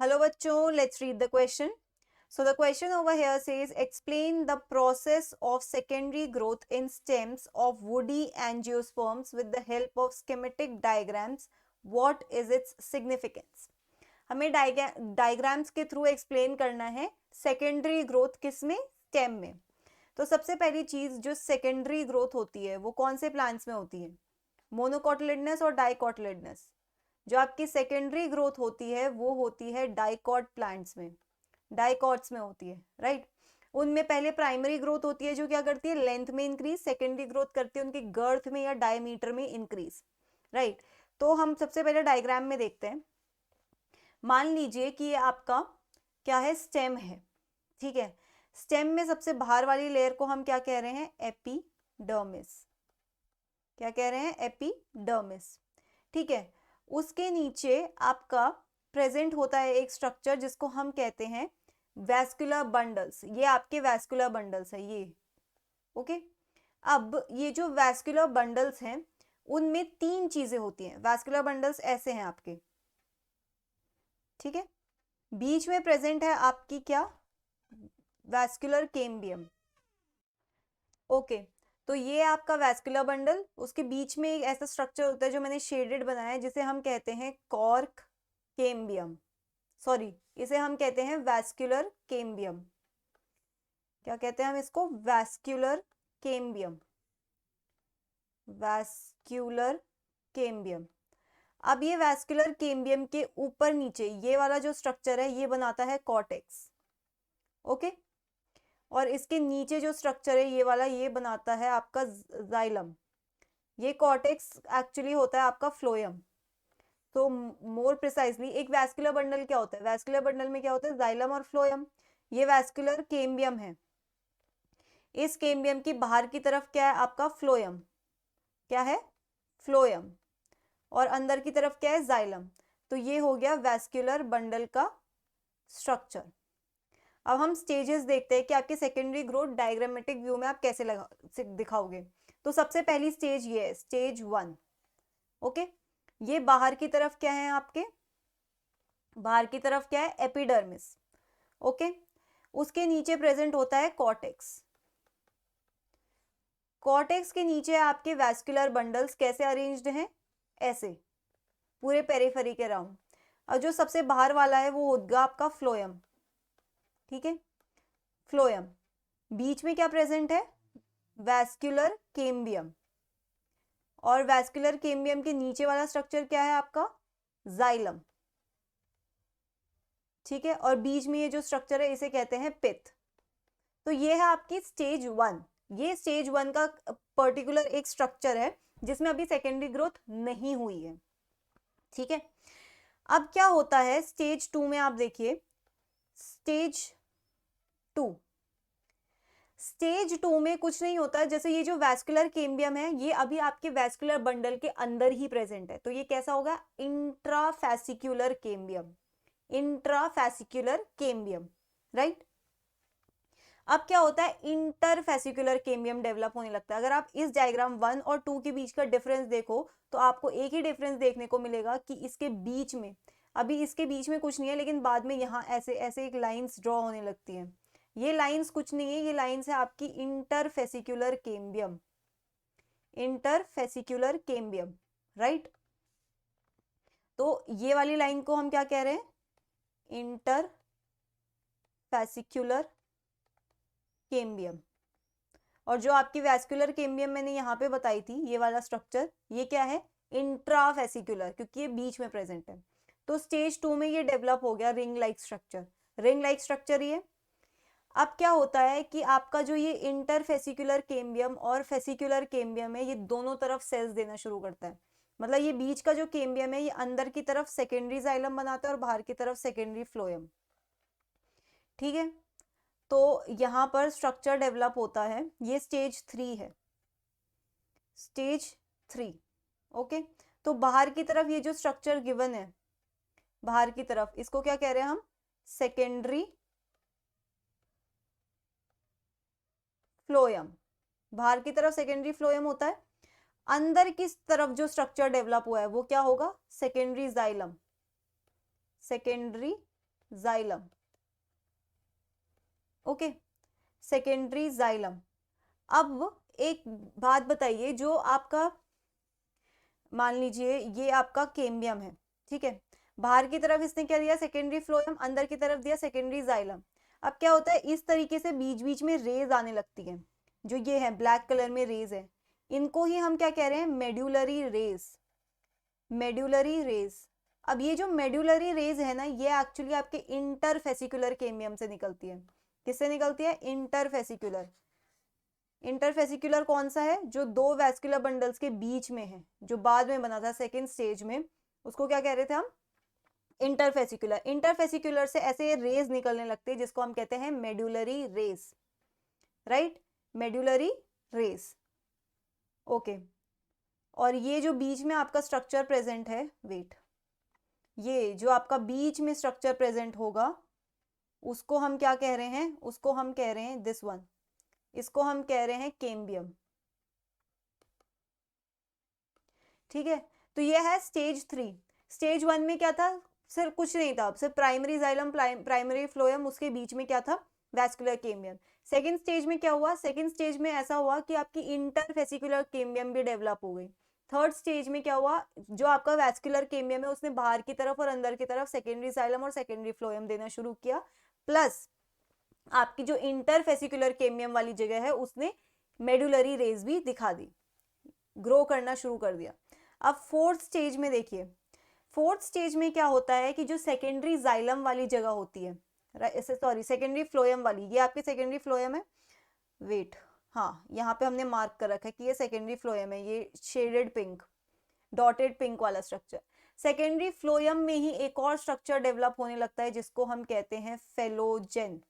Hello bachcho, let's read the question. So the question over here says explain the process of secondary growth in stems of woody angiosperms with the help of schematic diagrams. What is its significance? हमें diagrams के through explain करना है secondary growth किसमें, stem में. तो सबसे पहली चीज जो सेकेंडरी ग्रोथ होती है वो कौन से प्लांट्स में होती है? मोनोकॉटिलिडनस और डाइकॉटिलिडनस. जो आपकी सेकेंडरी ग्रोथ होती है वो होती है डाइकॉट प्लांट्स में, डाइकॉट्स में होती है, राइट. उनमें पहले प्राइमरी ग्रोथ होती है जो क्या करती है, लेंथ में इंक्रीज. सेकेंडरी ग्रोथ करती है उनकी गर्थ में या डायमीटर में इंक्रीज, राइट. तो हम सबसे पहले डायग्राम में देखते हैं. मान लीजिए कि ये आपका क्या है, स्टेम है, ठीक है. स्टेम में सबसे बाहर वाली लेयर को हम क्या कह रहे हैं, एपिडर्मिस. क्या कह रहे हैं, एपिडर्मिस, ठीक है. उसके नीचे आपका प्रेजेंट होता है एक स्ट्रक्चर जिसको हम कहते हैं वैस्कुलर बंडल्स. ये आपके वैस्कुलर बंडल्स है ये, ओके. अब ये जो वैस्कुलर बंडल्स हैं उनमें तीन चीजें होती हैं. वैस्कुलर बंडल्स ऐसे हैं आपके, ठीक है. बीच में प्रेजेंट है आपकी क्या, वैस्कुलर केम्बियम, ओके. तो ये आपका वैस्कुलर बंडल, उसके बीच में एक ऐसा स्ट्रक्चर होता है जो मैंने शेडेड बनाया है जिसे हम कहते हैं कॉर्क केम्बियम. सॉरी, इसे हम कहते हैं वैस्कुलर केम्बियम. क्या कहते हैं हम इसको, वैस्कुलर केम्बियम, वैस्कुलर केम्बियम. अब ये वैस्कुलर केम्बियम के ऊपर नीचे ये वाला जो स्ट्रक्चर है ये बनाता है कॉर्टेक्स, ओके. और इसके नीचे जो स्ट्रक्चर है ये वाला ये बनाता है आपका जाइलम. ये कॉर्टेक्स एक्चुअली होता है आपका फ्लोएम. तो मोर प्रिसाइजली एक वैस्कुलर बंडल क्या होता है, वैस्कुलर बंडल में क्या होता है, जाइलम और फ्लोएम. ये वैस्कुलर केम्बियम है. इस केम्बियम की बाहर की तरफ क्या है आपका, फ्लोएम. क्या है, फ्लोएम. और अंदर की तरफ क्या है, जाइलम. तो ये हो गया वैस्कुलर बंडल का स्ट्रक्चर. अब हम स्टेजेस देखते हैं कि आपके सेकेंडरी ग्रोथ डायग्रामेटिक व्यू में आप कैसे दिखाओगे. तो सबसे पहली स्टेज ये है, स्टेज 1, ओके. ये बाहर की तरफ क्या है आपके, बाहर की तरफ क्या है, एपिडर्मिस, ओके. उसके नीचे प्रेजेंट होता है कॉर्टेक्स. कॉर्टेक्स के नीचे आपके वैस्कुलर बंडल्स कैसे अरेंज्ड हैं, ऐसे पूरे पेरिफेरी के राउंड. और जो सबसे बाहर वाला है वो होगा आपका फ्लोएम, ठीक है, फ्लोएम. बीच में क्या प्रेजेंट है, वैस्कुलर केम्बियम. और वैस्कुलर केम्बियम के नीचे वाला स्ट्रक्चर क्या है आपका, जाइलम, ठीक है. और बीच में ये जो स्ट्रक्चर है इसे कहते हैं पिथ. तो ये है आपकी स्टेज 1. ये स्टेज 1 का पर्टिकुलर एक स्ट्रक्चर है जिसमें अभी सेकेंडरी ग्रोथ नहीं हुई है, ठीक है. अब क्या होता है स्टेज 2 में, आप देखिए स्टेज 2. स्टेज 2 में कुछ नहीं होता. जैसे ये जो वैस्कुलर केम्बियम है ये अभी आपके वैस्कुलर बंडल के अंदर ही प्रेजेंट है. तो ये कैसा होगा, इंट्राफैसिक्युलर केम्बियम, इंट्राफैसिक्युलर केम्बियम, राइट. अब क्या होता है, इंटरफेसिकुलर केम्बियम डेवलप होने लगता है. अगर आप इस डायग्राम 1 और 2 के बीच का डिफरेंस देखो तो आपको एक ही डिफरेंस देखने को मिलेगा कि इसके बीच में, अभी इसके बीच में कुछ नहीं है लेकिन बाद में यहाँ ऐसे ऐसे एक लाइंस ड्रॉ होने लगती हैं. ये लाइंस कुछ नहीं है, ये लाइंस है आपकी interfascicular cambium, interfascicular cambium, right. तो ये वाली लाइन को हम क्या कह रहे हैं, इंटरफेसिकुलर केम्बियम. और जो आपकी वैस्कुलर केम्बियम मैंने यहाँ पे बताई थी ये वाला स्ट्रक्चर, ये क्या है, इंट्राफेसिकुलर, क्योंकि ये बीच में प्रेजेंट है. तो स्टेज 2 में ये डेवलप हो गया ring like structure, ring like structure ये. अब क्या होता है कि आपका जो ये इंटरफेसिकुलर केम्बियम और फेसिकुलर केम्बियम है ये दोनों तरफ सेल्स देना शुरू करता है. मतलब ये बीच का जो केम्बियम है ये अंदर की तरफ सेकेंडरी जाइलम बनाता है और बाहर की तरफ सेकेंडरी फ्लोएम, ठीक है. तो यहाँ पर स्ट्रक्चर डेवलप होता है. ये स्टेज 3 है, स्टेज 3, ओके. तो बाहर की तरफ ये जो स्ट्रक्चर गिवन है, बाहर की तरफ इसको क्या कह रहे हैं हम, सेकेंडरी फ्लोएम. बाहर की तरफ सेकेंडरी फ्लोएम होता है. अंदर की तरफ जो स्ट्रक्चर डेवलप हुआ है वो क्या होगा, secondary xylem, secondary xylem. Okay, secondary xylem. अब एक बात बताइए, जो आपका मान लीजिए ये आपका केम्बियम है, ठीक है, बाहर की तरफ इसने क्या दिया, सेकेंडरी फ्लोएम, अंदर की तरफ दिया सेकेंडरी जाइलम। अब क्या होता है, इस तरीके से बीच बीच में रेज आने लगती हैं, जो ये है ब्लैक कलर में रेज है, इनको ही हम क्या कह रहे हैं, मेड्यूलरी रेज, मेड्यूलरी रेज। अब ये जो मेड्यूलरी रेज है ना, ये एक्चुअली आपके इंटरफेसिकुलर केम्बियम से निकलती है। किससे निकलती है, इंटरफेसिकुलर। इंटरफेसिकुलर कौन सा है, जो दो वैस्कुलर बंडल्स के बीच में है, जो बाद में बना था सेकेंड स्टेज में, उसको क्या कह रहे थे हम, इंटरफेसिकुलर। इंटरफेसिकुलर से ऐसे रेज निकलने लगते हैं जिसको हम कहते हैं medullary rays, right, medullary rays. Okay, और ये जो बीच में आपका स्ट्रक्चर प्रेजेंट है, वेट, ये जो आपका बीच में स्ट्रक्चर प्रेजेंट होगा उसको हम क्या कह रहे हैं, उसको हम कह रहे हैं दिस वन, इसको हम कह रहे हैं केम्बियम, ठीक है। तो ये है स्टेज 3। स्टेज 1 में क्या था, सिर्फ कुछ नहीं था, सिर्फ प्राइमरी जाइलम, प्राइमरी फ्लोएम, उसके बीच में क्या था, वैस्कुलर केम्बियम। सेकेंड स्टेज में क्या हुआ, सेकेंड स्टेज में ऐसा हुआ कि आपकी इंटरफेसिकुलर केम्बियम भी डेवलप हो गई। थर्ड स्टेज में क्या हुआ, जो आपका वैस्कुलर केम्बियम है उसने बाहर की तरफ और अंदर की तरफ सेकेंडरी जाइलम और सेकेंडरी फ्लोएम देना शुरू किया, प्लस आपकी जो इंटरफेसिकुलर केम्बियम वाली जगह है उसने मेडुलरी रेज भी दिखा दी, ग्रो करना शुरू कर दिया। अब फोर्थ स्टेज में देखिए, फोर्थ स्टेज में क्या होता है कि जो सेकेंडरी जाइलम वाली जगह होती है, सॉरी सेकेंडरी फ्लोएम वाली, ये आपकी सेकेंडरी फ्लोएम है, वेट, हाँ यहाँ पे हमने मार्क कर रखा है कि ये सेकेंडरी फ्लोएम है, ये शेडेड पिंक, डॉटेड पिंक वाला स्ट्रक्चर। सेकेंडरी फ्लोएम में ही एक और स्ट्रक्चर डेवलप होने लगता है जिसको हम कहते हैं फेलोजेन,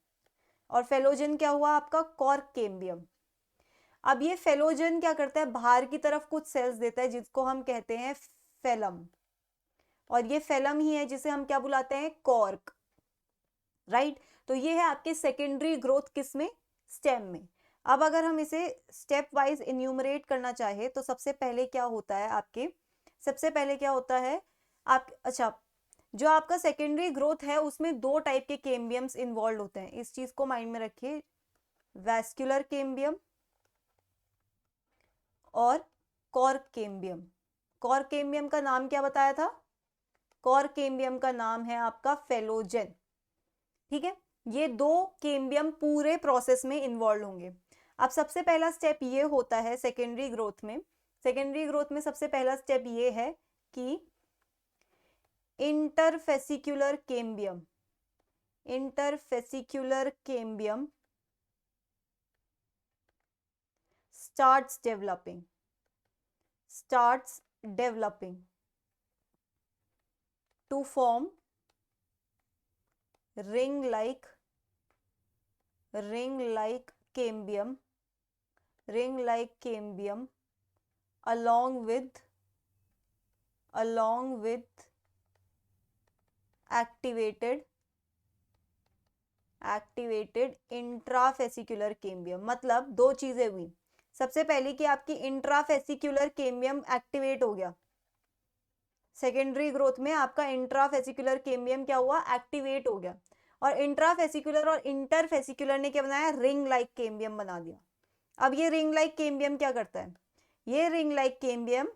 और फेलोजेन क्या हुआ आपका, कॉर्क केम्बियम। अब ये फेलोजेन क्या करता है, बाहर की तरफ कुछ सेल्स देता है जिसको हम कहते हैं फेलम, और ये फेलम ही है जिसे हम क्या बुलाते हैं, कॉर्क, राइट। तो ये है आपके सेकेंडरी ग्रोथ किसमें, स्टेम में। अब अगर हम इसे स्टेप वाइज इन्यूमरेट करना चाहे तो सबसे पहले क्या होता है आपके, सबसे पहले क्या होता है आप, अच्छा, जो आपका सेकेंडरी ग्रोथ है उसमें दो टाइप के केम्बियम्स इन्वॉल्व होते हैं, इस चीज को माइंड में रखिए, वैस्कुलर केम्बियम और कॉर्क केम्बियम। कॉर्क केम्बियम का नाम क्या बताया था, कॉर्क केम्बियम का नाम है आपका फेलोजेन, ठीक है। ये दो केम्बियम पूरे प्रोसेस में इन्वॉल्व होंगे। अब सबसे पहला स्टेप ये होता है सेकेंडरी ग्रोथ में, सेकेंडरी ग्रोथ में सबसे पहला स्टेप ये है कि interfascicular cambium, interfascicular cambium starts developing to form ring like cambium along with activated intrafascicular cambium. मतलब दो चीजें हुई, सबसे पहले कि आपकी इंट्राफेसिकुलर केम्बियम एक्टिवेट हो गया, सेकेंडरी ग्रोथ में आपका इंट्राफेसिकुलर केम्बियम क्या हुआ, एक्टिवेट हो गया, और इंट्राफेसिकुलर और इंटरफेसिकुलर ने क्या बनाया, रिंग लाइक केम्बियम बना दिया। अब ये रिंग लाइक केम्बियम क्या करता है, ये ring like cambium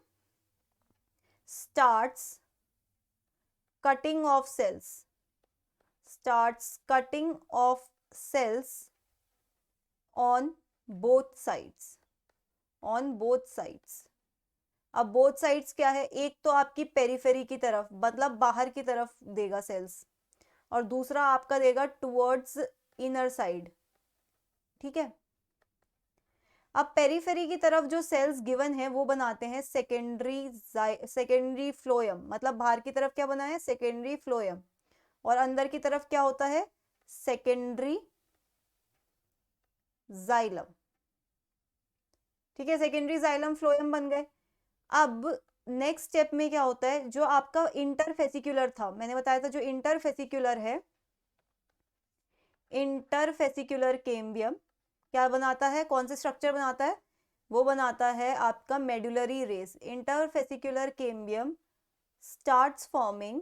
starts cutting off cells, on both sides, अब बोथ साइड्स क्या है, एक तो आपकी पेरिफेरी की तरफ, मतलब बाहर की तरफ देगा सेल्स, और दूसरा आपका देगा टुवर्ड्स इनर साइड, ठीक है। अब पेरिफेरी की तरफ जो सेल्स गिवन है वो बनाते हैं सेकेंडरी फ्लोएम, मतलब बाहर की तरफ क्या बना है, सेकेंडरी फ्लोएम, और अंदर की तरफ क्या होता है, सेकेंडरी जाइलम, ठीक है, सेकेंडरी जाइलम फ्लोएम बन गए। अब नेक्स्ट स्टेप में क्या होता है, जो आपका इंटरफेसिकुलर था, मैंने बताया था जो इंटरफेसिकुलर है, इंटरफेसिकुलर केम्बियम क्या बनाता है, कौन से स्ट्रक्चर बनाता है, वो बनाता है आपका medullary rays. Interfascicular cambium starts forming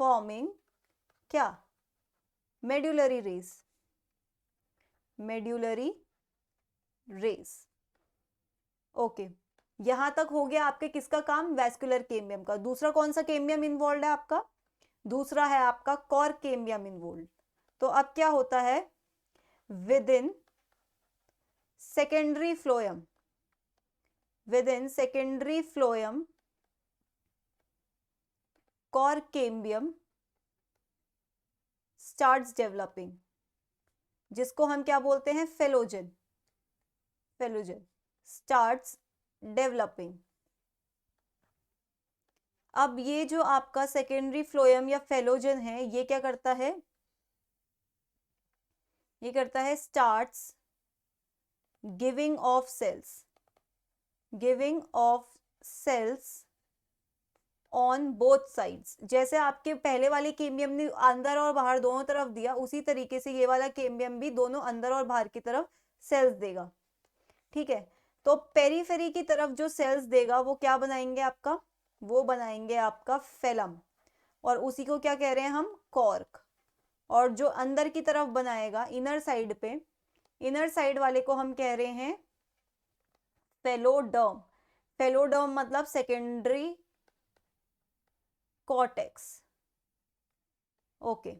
forming क्या, medullary rays, medullary rays. Okay, यहां तक हो गया आपके किसका काम, वैस्कुलर केम्बियम का। दूसरा कौन सा केम्बियम इन्वॉल्व है आपका, दूसरा है आपका कॉर केम्बियम इन्वॉल्व। तो अब क्या होता है, with in secondary phloem, within secondary phloem core cambium starts developing, जिसको हम क्या बोलते हैं, फेलोजन, फेलोजन starts developing। अब ये जो आपका सेकेंडरी फ्लोएम या फेलोजन है, ये क्या करता है, ये करता है starts giving of cells, giving off cells on both sides. जैसे आपके पहले वाले केम्बियम ने अंदर और बाहर दोनों तरफ दिया, उसी तरीके से ये वाला केम्बियम भी दोनों अंदर और बाहर की तरफ सेल्स देगा। ठीक है, तो पेरीफेरी की तरफ जो सेल्स देगा वो क्या बनाएंगे आपका, वो बनाएंगे आपका फेलम, और उसी को क्या कह रहे हैं हम, कॉर्क। और जो अंदर की तरफ बनाएगा इनर साइड पे, इनर साइड वाले को हम कह रहे हैं फेलोडर्म। फेलोडर्म मतलब सेकेंडरी कॉर्टेक्स। ओके,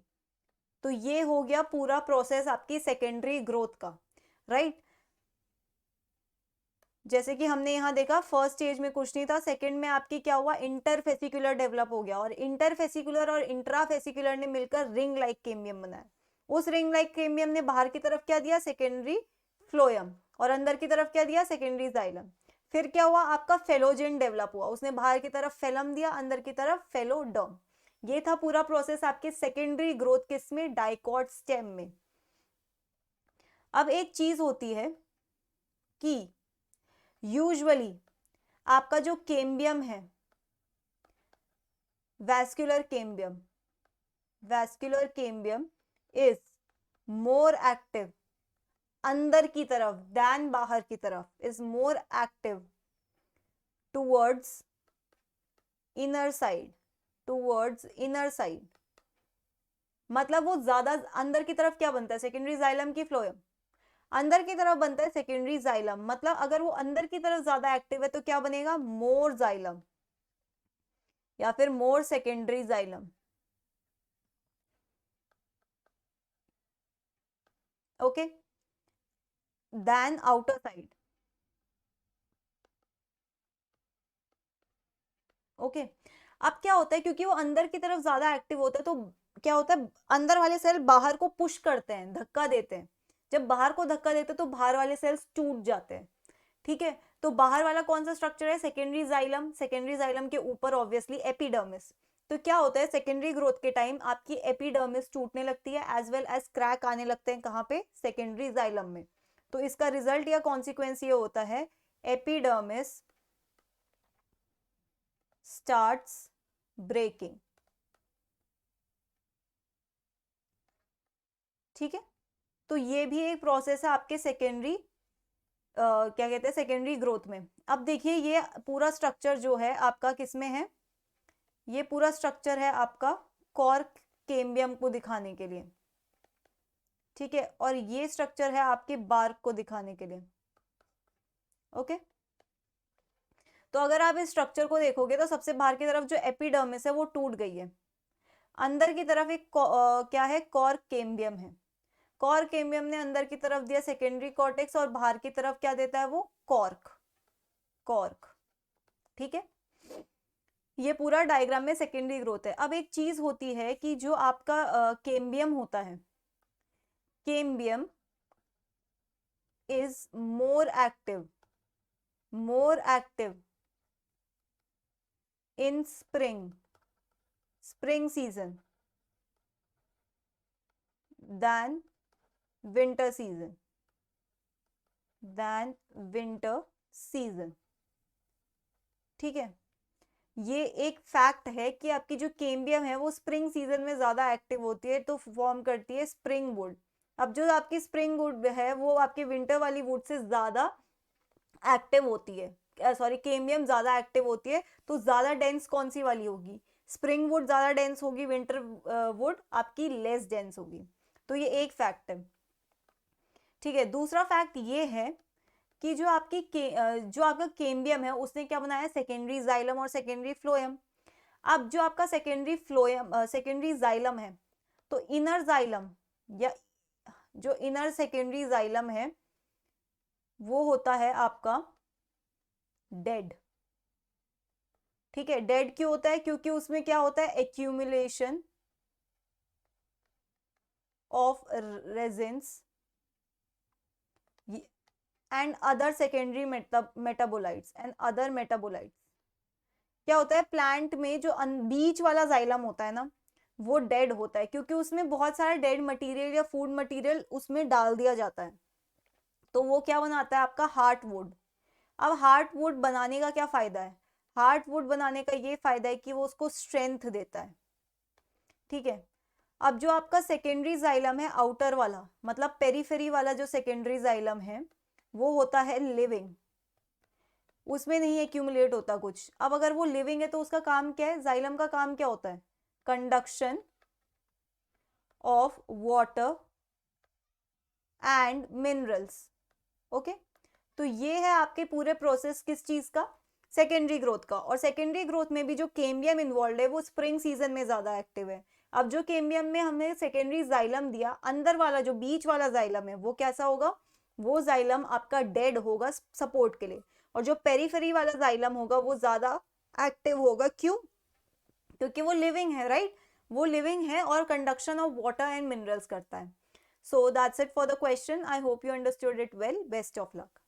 तो ये हो गया पूरा प्रोसेस आपकी सेकेंडरी ग्रोथ का, राइट। जैसे कि हमने यहाँ देखा फर्स्ट स्टेज में कुछ नहीं था, सेकंड में आपकी क्या हुआ, इंटरफेसिकुलर डेवलप हो गया, और इंटरफेसिकुलर और इंट्राफेसिकुलर ने मिलकर रिंग लाइक केम्बियम बनाया। उस रिंग लाइक केम्बियम ने बाहर की तरफ क्या दिया, सेकेंडरी फ्लोएम, और अंदर की तरफ क्या दिया, सेकेंडरी जाइलम। फिर क्या हुआ, आपका फेलोजेन डेवलप हुआ, उसने बाहर की तरफ फेलम दिया, अंदर की तरफ फेलोडर्म। ये था पूरा प्रोसेस आपके सेकेंडरी ग्रोथ किस में, डाइकॉट स्टेम में। अब एक चीज होती है कि यूजुअली आपका जो केम्बियम है, vascular cambium, vascular cambium is more active अंदर की तरफ देन बाहर की तरफ, is more active towards inner side, towards inner side. मतलब वो ज्यादा अंदर की तरफ क्या बनता है, सेकेंडरी जाइलम की फ्लोएम, अंदर की तरफ बनता है सेकेंडरी जाइलम। मतलब अगर वो अंदर की तरफ ज्यादा एक्टिव है तो क्या बनेगा, मोर जाइलम या फिर more secondary xylem. Okay, then outer side. Okay, अब क्या होता है, क्योंकि वो अंदर की तरफ ज्यादा एक्टिव होता है तो क्या होता है, अंदर वाले सेल बाहर को पुश करते हैं, धक्का देते हैं। जब बाहर को धक्का देते हैं तो बाहर वाले सेल्स टूट जाते हैं। ठीक है, तो बाहर वाला कौन सा स्ट्रक्चर है, सेकेंडरी जाइलम। सेकेंडरी जाइलम के ऊपर ऑब्वियसली एपिडर्मिस। तो क्या होता है, सेकेंडरी ग्रोथ के टाइम आपकी एपिडर्मिस टूटने लगती है, एज वेल एज क्रैक आने लगते हैं, कहाँ पे, सेकेंडरी जाइलम में। तो इसका रिजल्ट या कॉन्सिक्वेंस ये होता है, एपिडर्मिस स्टार्ट्स ब्रेकिंग। ठीक है, तो ये भी एक प्रोसेस है आपके सेकेंडरी क्या कहते हैं, सेकेंडरी ग्रोथ में। अब देखिए ये पूरा स्ट्रक्चर जो है आपका किसमें है, ये पूरा स्ट्रक्चर है आपका कॉर्क केम्बियम को दिखाने के लिए। ठीक है, और ये स्ट्रक्चर है आपके बार्क को दिखाने के लिए। ओके, तो अगर आप इस स्ट्रक्चर को देखोगे तो सबसे बाहर की तरफ जो एपिडर्मिस है वो टूट गई है, अंदर की तरफ एक क्या है, कॉर्क केम्बियम है। कॉर्क केम्बियम ने अंदर की तरफ दिया सेकेंडरी कॉर्टेक्स, और बाहर की तरफ क्या देता है वो, कॉर्क, कॉर्क। ठीक है, ये पूरा डायग्राम में सेकेंडरी ग्रोथ है। अब एक चीज होती है कि जो आपका केम्बियम होता है, cambium is more active, more active in spring, spring season than winter season, than winter season। ठीक है, ये एक फैक्ट है कि आपकी जो केम्बियम है वो स्प्रिंग सीजन में ज्यादा एक्टिव होती है, तो फॉर्म करती है स्प्रिंग वुड। अब जो आपकी स्प्रिंग वुड है वो आपकी विंटर वाली वुड से ज्यादा एक्टिव होती है, सॉरी केम्बियम ज्यादा एक्टिव होती है, तो ज्यादा डेंस कौन सी वाली होगी, स्प्रिंग वुड ज़्यादा डेंस होगी, विंटर वुड आपकी लेस डेंस होगी। तो ये एक फैक्ट है, ठीक है। दूसरा फैक्ट ये है कि जो आपका केम्बियम है उसने क्या बनाया, सेकेंडरी जाइलम और सेकेंडरी फ्लोएम। अब जो आपका सेकेंडरी जाइलम है, तो इनर जाइलम या जो इनर सेकेंडरी जाइलम है वो होता है आपका डेड, ठीक है। डेड क्यों होता है, क्योंकि उसमें क्या होता है, accumulation of resins and other secondary metabolites क्या होता है प्लांट में, जो बीच वाला जाइलम होता है ना वो डेड होता है, क्योंकि उसमें बहुत सारा डेड मटेरियल या फूड मटेरियल उसमें डाल दिया जाता है। तो वो क्या बनाता है आपका हार्टवुड। अब हार्टवुड बनाने का क्या फायदा है, हार्टवुड बनाने का ये फायदा है कि वो उसको स्ट्रेंथ देता है, ठीक है। अब जो आपका सेकेंडरी जाइलम है आउटर वाला, मतलब पेरीफेरी वाला जो सेकेंडरी जाइलम है वो होता है लिविंग, उसमें नहीं एक्यूमुलेट होता कुछ। अब अगर वो लिविंग है तो उसका काम क्या है, जाइलम का काम क्या होता है, conduction of water and minerals, okay. तो ये है आपके पूरे प्रोसेस किस चीज का, सेकेंडरी ग्रोथ का। और सेकेंडरी ग्रोथ में भी जो केम्बियम इन्वॉल्व है वो स्प्रिंग सीजन में ज्यादा एक्टिव है। अब जो केम्बियम में हमने सेकेंडरी जाइलम दिया, अंदर वाला जो बीच वाला जाइलम है वो कैसा होगा, वो जाइलम आपका डेड होगा सपोर्ट के लिए, और जो पेरीफेरी वाला जाइलम होगा वो ज्यादा एक्टिव होगा। क्यों, क्योंकि वो लिविंग है, राइट, वो लिविंग है और conduction of water and minerals करता है। So that's it for the question, I hope you understood it well, best of luck.